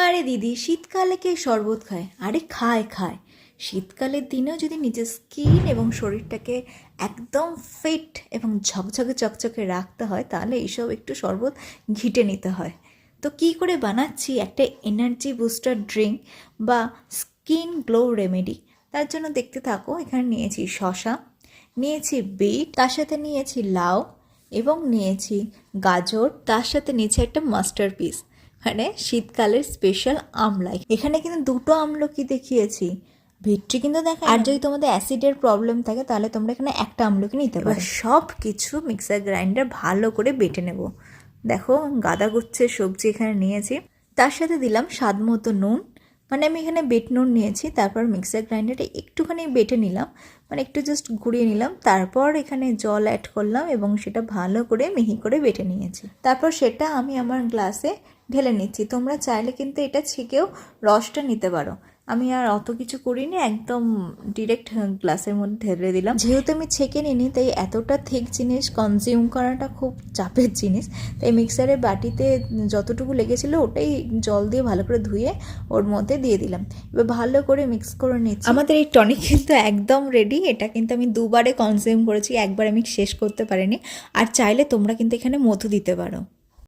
আরে দিদি, শীতকালে কে শরবত খায়? আরে খায় খায়। শীতকালের দিনেও যদি নিজের স্কিন এবং শরীরটাকে একদম ফিট এবং ঝকঝকে চকচকে রাখতে হয়, তাহলে এইসব একটু শরবত ঘিটে নিতে হয়। তো কি করে বানাচ্ছি একটা এনার্জি বুস্টার ড্রিঙ্ক বা স্কিন গ্লো রেমেডি, তার জন্য দেখতে থাকো। এখানে নিয়েছি শসা, নিয়েছি বিট, তার সাথে নিয়েছি লাউ এবং নিয়েছি গাজর, তার সাথে নিয়েছি একটা মাস্টার পিস, মানে শীতকালের স্পেশাল আমলাই। এখানে কিন্তু দুটো আমলকি দেখিয়েছি, ভিটটি কিন্তু দেখা। আর যদি তোমাদের অ্যাসিডের প্রবলেম থাকে তাহলে তোমরা এখানে একটা আমলকি নিতে পারো। সব কিছু মিক্সার গ্রাইন্ডার ভালো করে বেটে নেব। দেখো, গাদা গুচ্ছের সবজি এখানে নিয়েছি, তার সাথে দিলাম স্বাদ মতো নুন, মানে আমি এখানে বিট নুন নিয়েছি। তারপর মিক্সার গ্রাইন্ডারে একটুখানি বেটে নিলাম, মানে একটু জাস্ট ঘুরিয়ে নিলাম। তারপর এখানে জল অ্যাড করলাম এবং সেটা ভালো করে মিহি করে বেটে নিয়েছি। তারপর সেটা আমি আমার গ্লাসে ঢেলে নিচ্ছি। তোমরা চাইলে কিন্তু এটা ছেঁকেও রসটা নিতে পারো। আমি আর অত কিছু করিনি, একদম ডিরেক্ট গ্লাসের মধ্যে ঢেলে দিলাম। যেহেতু আমি ছেঁকে নিইনি, তাই এতটা থিক জিনিস কনজিউম করাটা খুব চাপের জিনিস। তাই মিক্সারের বাটিতে যতটুকু লেগেছিলো ওটাই জল দিয়ে ভালো করে ধুয়ে ওর মধ্যে দিয়ে দিলাম। এবার ভালো করে মিক্স করে নিচ্ছি। আমাদের এই টনিক কিন্তু একদম রেডি। এটা কিন্তু আমি দুবারে কনজিউম করেছি, একবার আমি শেষ করতে পারিনি। আর চাইলে তোমরা কিন্তু এখানে মধু দিতে পারো।